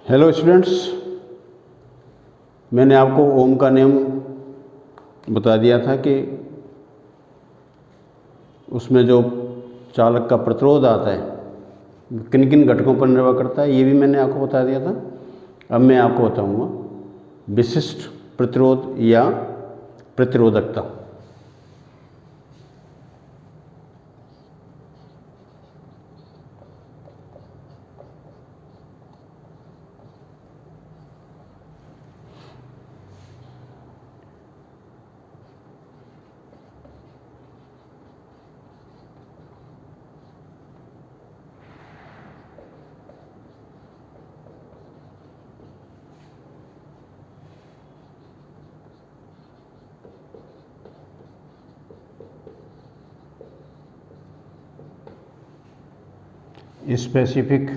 Hello students, मैंने आपको ओम का नियम बता दिया था कि उसमें जो चालक का प्रतिरोध आता है किन किन घटकों पर निर्भर करता है, ये भी मैंने आपको बता दिया था। अब मैं आपको बताऊंगा विशिष्ट प्रतिरोध या प्रतिरोधकता। स्पेसिफिक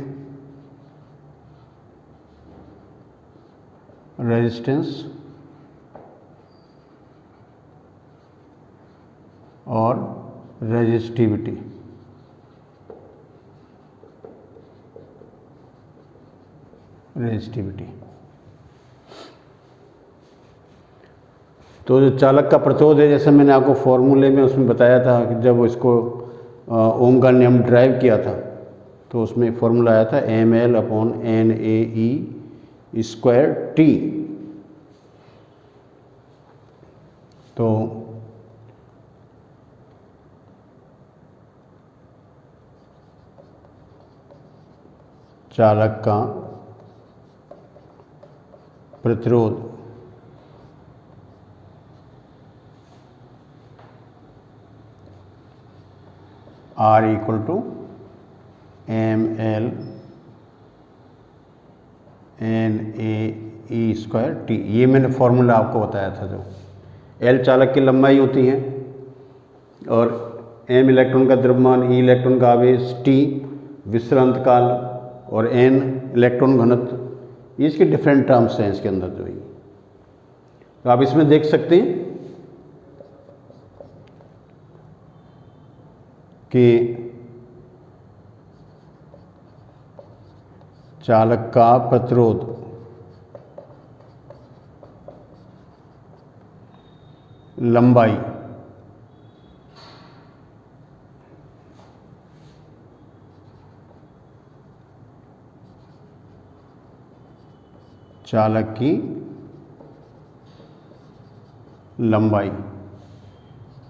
रेजिस्टेंस और रेजिस्टिविटी। तो जो चालक का प्रतिरोध है, जैसे मैंने आपको फॉर्मूले में उसमें बताया था कि जब इसको ओम का नियम ड्राइव किया था तो उसमें फॉर्मूला आया था ml/NaE²T। तो चालक का प्रतिरोध R = mL/NaE²T। ये मैंने फॉर्मूला आपको बताया था। जो L चालक की लंबाई होती है और m इलेक्ट्रॉन का द्रव्यमान, E इलेक्ट्रॉन का आवेश, T विश्रांत काल और N इलेक्ट्रॉन घनत्व, ये इसके डिफरेंट टर्म्स हैं इसके अंदर जो है। तो आप इसमें देख सकते हैं कि चालक का प्रतिरोध लंबाई चालक की लंबाई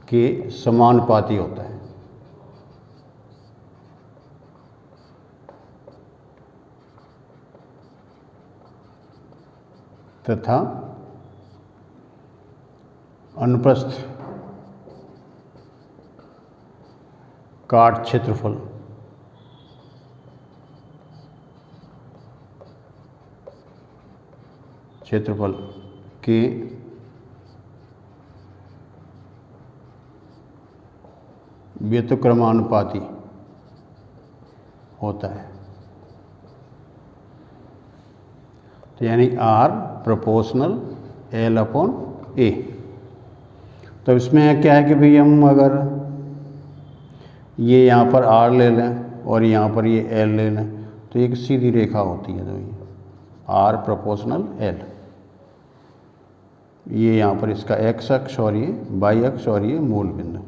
के समानुपाती होता है। तथा अनुप्रस्थ काट क्षेत्रफल के व्युत्क्रमानुपाती होता है। तो यानी R प्रोपोर्शनल L/A। तो इसमें क्या है कि भाई हम अगर ये यहाँ पर R ले लें और यहाँ पर ये L ले लें तो एक सीधी रेखा होती है। तो ये R प्रोपोर्शनल L, ये यहाँ पर इसका x अक्ष और ये y अक्ष और ये मूल बिंदु।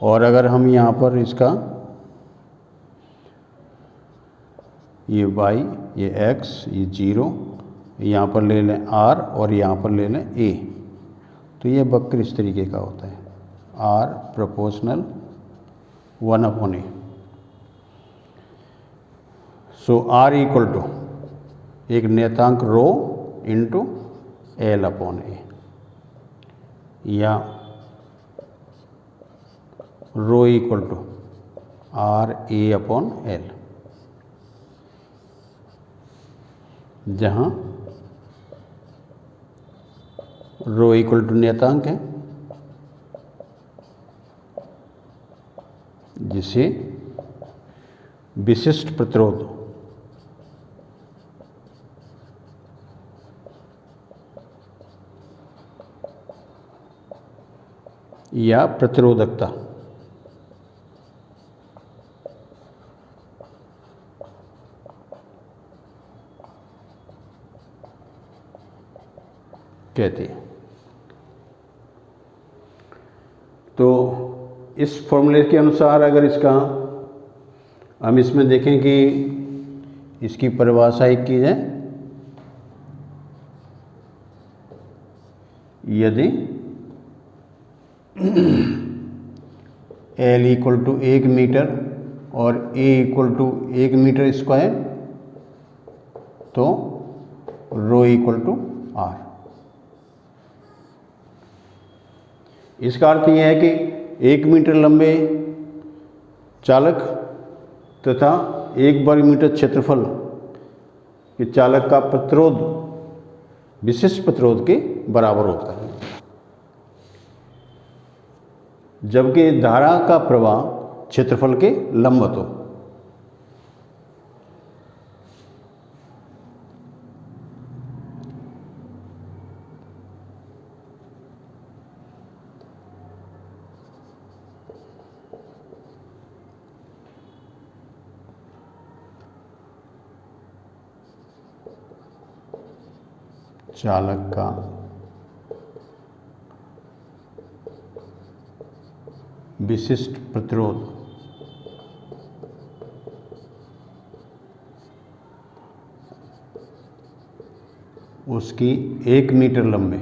और अगर हम यहाँ पर इसका ये y, ये x, ये 0 यहाँ पर ले लें R और यहाँ पर ले लें A, तो ये वक्र इस तरीके का होता है। R proportional 1/A। सो R = एक नियतांक रो इंटू L/A, या रो = RA/L, जहाँ रो = नियतांक है जिसे विशिष्ट प्रतिरोध या प्रतिरोधकता कहते हैं। तो इस फॉर्मूले के अनुसार अगर इसका हम इसमें देखें कि इसकी परिभाषा एक की जाए, यदि L इक्वल टू 1 मीटर और A equal to 1 metre square तो रो इक्वल टू R। इसका अर्थ यह है कि 1 मीटर लंबे चालक तथा 1 वर्ग मीटर क्षेत्रफल के चालक का प्रतिरोध विशिष्ट प्रतिरोध के बराबर होता है, जबकि धारा का प्रवाह क्षेत्रफल के लंबवत हो। चालक का विशिष्ट प्रतिरोध उसकी 1 मीटर लंबे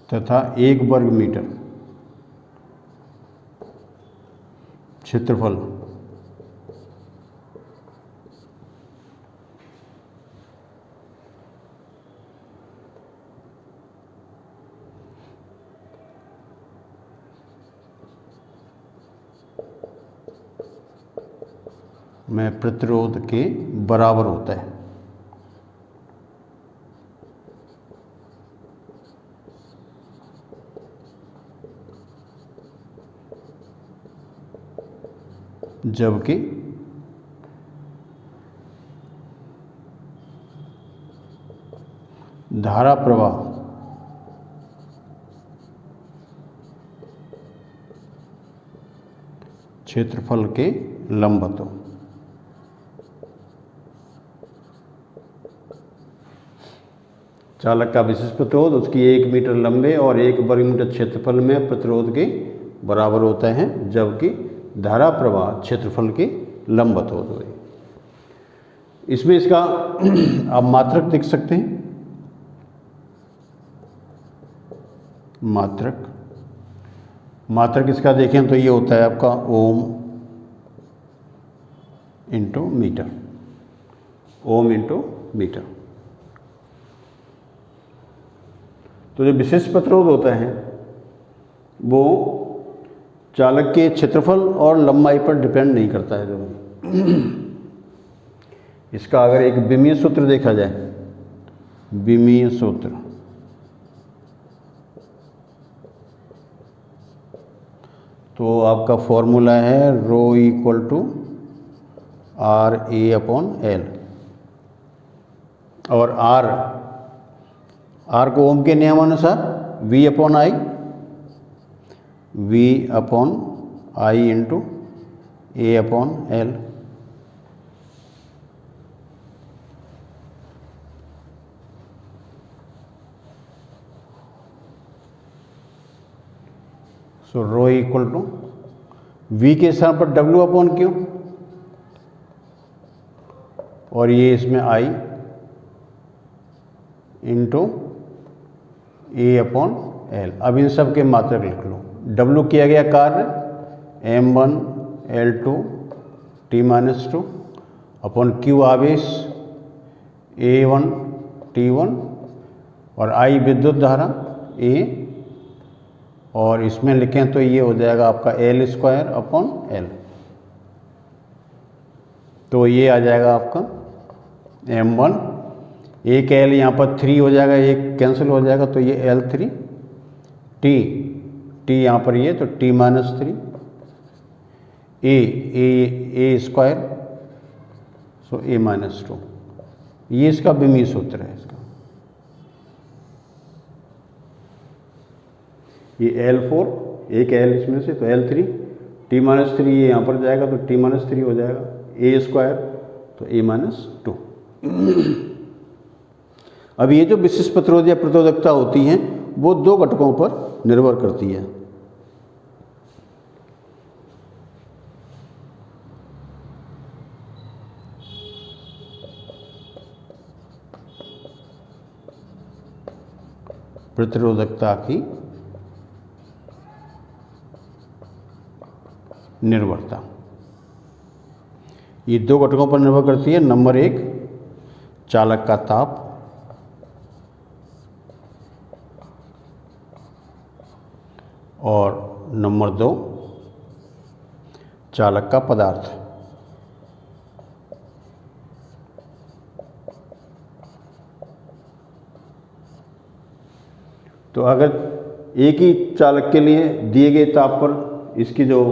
तथा 1 वर्ग मीटर क्षेत्रफल में प्रतिरोध के बराबर होता है। जबकि धारा प्रवाह क्षेत्रफल के लंबवत हो। चालक का विशिष्ट प्रतिरोध उसकी 1 मीटर लंबे और 1 वर्ग मीटर क्षेत्रफल में प्रतिरोध के बराबर होता है, जबकि धारा प्रवाह क्षेत्रफल के लंबवत होता है। इसमें इसका आप मात्रक देख सकते हैं। मात्रक इसका देखें तो ये होता है आपका ohm into metre, ohm into metre. तो जो विशिष्ट प्रतिरोध होता है वो चालक के क्षेत्रफल और लंबाई पर डिपेंड नहीं करता है। इसका अगर एक विमीय सूत्र देखा जाए, विमीय सूत्र, तो आपका फॉर्मूला है rho equal to R A upon L, और आर को ओम के नियमानुसार V upon I into A upon L. So rho equal to V के स्थान पर डब्ल्यू अपॉन क्यू, और ये इसमें I into A upon L. अब इन सब के मात्रक लिख लो। डब्ल्यू किया गया कार्य m1 L2 T-2 upon Q आवेश A1 T1, और आई विद्युत धारा A, और इसमें लिखें तो ये हो जाएगा आपका L स्क्वायर अपॉन L। तो ये आ जाएगा आपका m1, एक L यहाँ पर 3 हो जाएगा, एक कैंसिल हो जाएगा तो ये L3, T यहाँ पर ये तो T-3, A square, so A-2। ये इसका विमीय सूत्र है। इसका ये L4, एक L इसमें से तो L3, T-3 ये यहाँ पर जाएगा तो T-3 हो जाएगा, A स्क्वायर तो A-2। अब ये जो विशिष्ट प्रतिरोध या प्रतिरोधकता होती हैं वो दो घटकों पर निर्भर करती है। प्रतिरोधकता की निर्भरता ये दो घटकों पर निर्भर करती है। नंबर 1 चालक का ताप और नंबर 2 चालक का पदार्थ। तो अगर एक ही चालक के लिए दिए गए ताप पर इसकी जो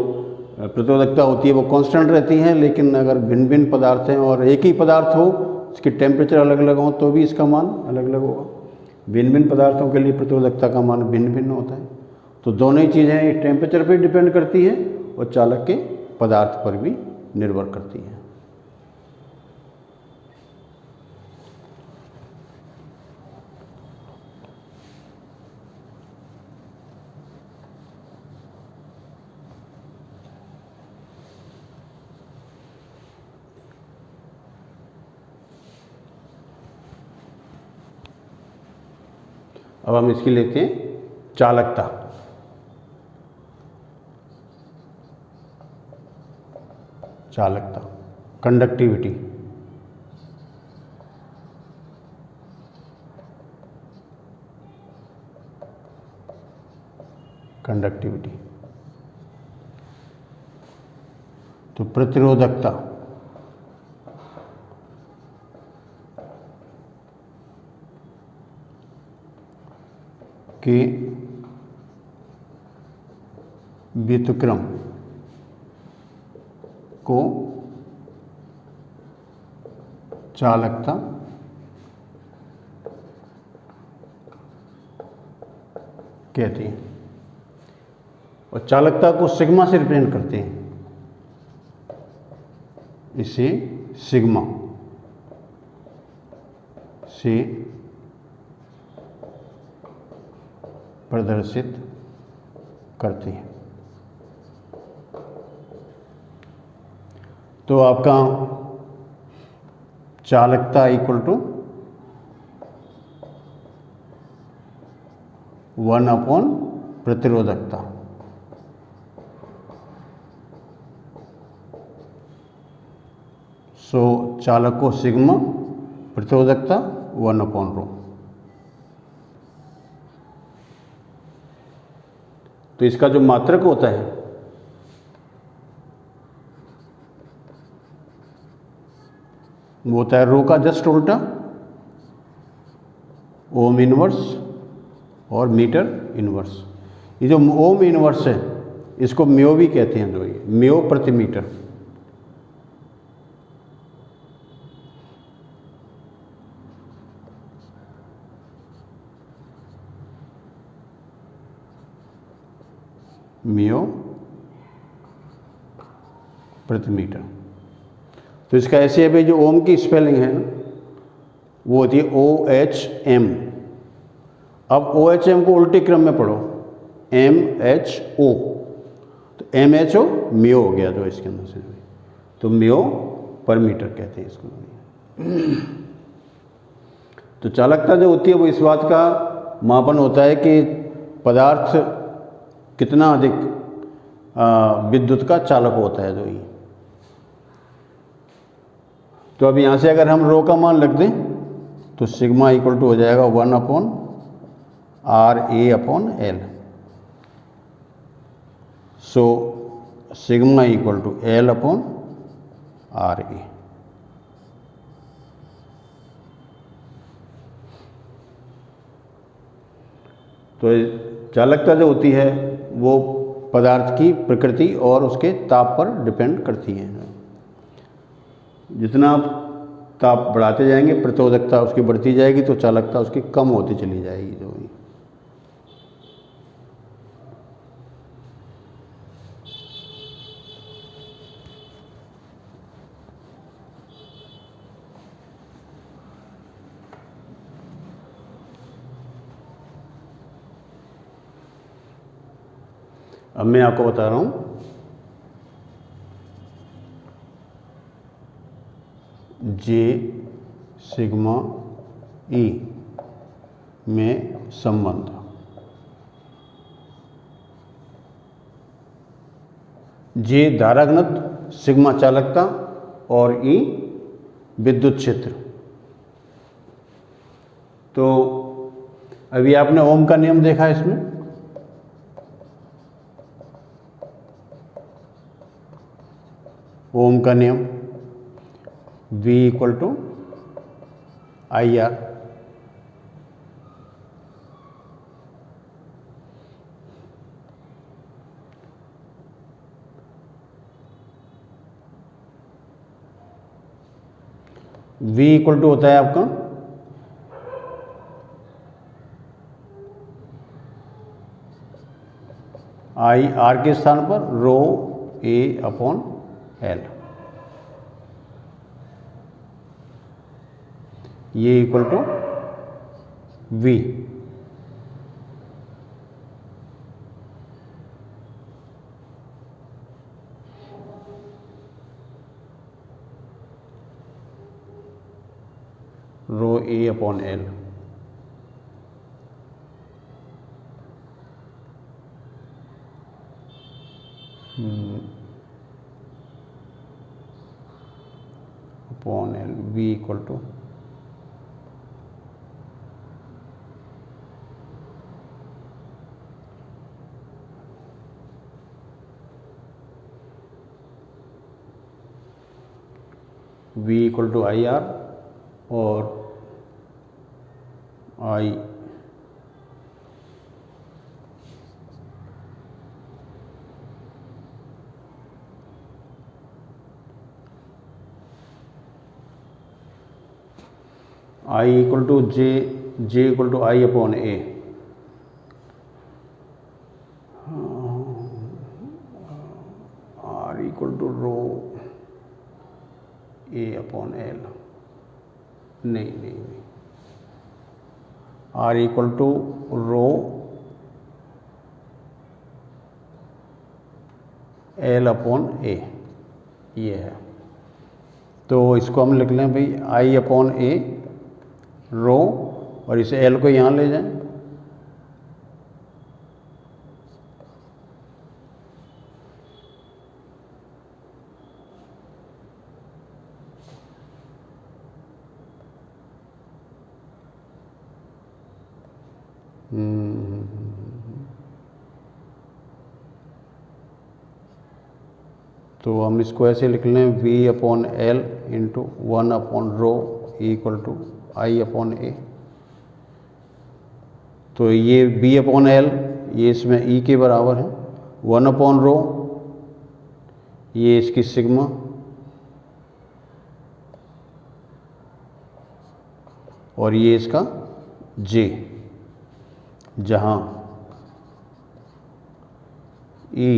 प्रतिरोधकता होती है वो कांस्टेंट रहती है, लेकिन अगर भिन्न भिन्न पदार्थ हैं और एक ही पदार्थ हो, इसके टेम्परेचर अलग अलग हो तो भी इसका मान अलग अलग होगा। भिन्न भिन्न पदार्थों के लिए प्रतिरोधकता का मान भिन्न भिन्न होता है। तो दोनों ही चीज़ें टेम्परेचर पर डिपेंड करती हैं और चालक के पदार्थ पर भी निर्भर करती हैं। अब हम इसकी लेते हैं चालकता। चालकता कंडक्टिविटी। कंडक्टिविटी तो प्रतिरोधकता के व्युत्क्रम को चालकता कहते हैं और चालकता को सिग्मा से रिप्रेजेंट करते हैं। इसे सिग्मा से प्रदर्शित करते हैं। तो आपका चालकता इक्वल टू 1 अपॉन प्रतिरोधकता। सो चालक को सिग्मा, प्रतिरोधकता 1 अपॉन रो। तो इसका जो मात्रक होता है वो होता है रो का जस्ट उल्टा, ओम इनवर्स और मीटर इनवर्स। ये जो ओम इनवर्स है इसको म्यो भी कहते हैं, जो ये म्यो प्रति मीटर। म्यो प्रति मीटर। तो इसका ऐसे है भाई, जो ओम की स्पेलिंग है ना वो होती है OHM। अब OHM को उल्टे क्रम में पढ़ो, MHO। तो MHO म्यो हो गया जो इसके अंदर से, तो म्यो पर मीटर कहते हैं इसको। तो चालकता जो होती है वो इस बात का मापन होता है कि पदार्थ कितना अधिक विद्युत का चालक होता है जो ये। तो अब यहाँ से अगर हम रो का मान रख दें तो सिग्मा इक्वल टू हो जाएगा 1 upon RA upon L। So sigma equal to L upon RA। तो चालकता जो होती है वो पदार्थ की प्रकृति और उसके ताप पर डिपेंड करती है। जितना आप ताप बढ़ाते जाएंगे प्रतिरोधकता उसकी बढ़ती जाएगी, तो चालकता उसकी कम होती चली जाएगी जो भी। अब मैं आपको बता रहा हूँ जे सिग्मा ई में संबंध। जे धारा घनत्व, सिग्मा चालकता और ई विद्युत क्षेत्र। तो अभी आपने ओम का नियम देखा इसमें, ओम का नियम V equal to I R. V equal to होता है आपका आई आर के स्थान पर रो ए अपॉन एल। ये equal to V। Rho A upon L. Upon L V equal to V equal to I R और I I equal to J equal to I upon A. R equal to rho A upon L. नहीं, R equal to rho L upon A, ये है। तो इसको हम लिख लें भाई आई अपॉन ए रो, और इसे एल को यहाँ ले जाएं, तो हम इसको ऐसे लिख लें V upon L into 1 upon rho equal to I upon A. तो ये B अपॉन एल ये इसमें E के बराबर है, 1 अपॉन रो ये इसकी सिग्मा, और ये इसका J, जहाँ E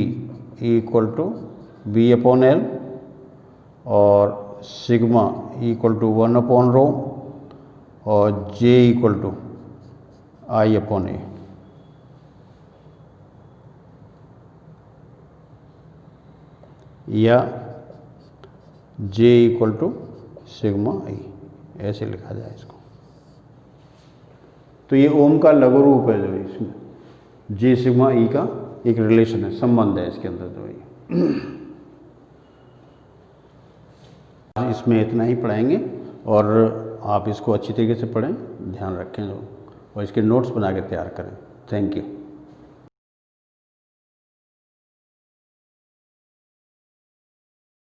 equal to B upon L और sigma equal to 1 upon rho और J equal to I upon A. या J equal to sigma E, ऐसे लिखा जाए इसको। तो ये ओम का लघु रूप है जो इसमें J सिग्मा ई का एक रिलेशन है, संबंध है इसके अंदर जो ये। इसमें इतना ही पढ़ाएंगे और आप इसको अच्छी तरीके से पढ़ें, ध्यान रखें और इसके नोट्स बना के तैयार करें। Thank you.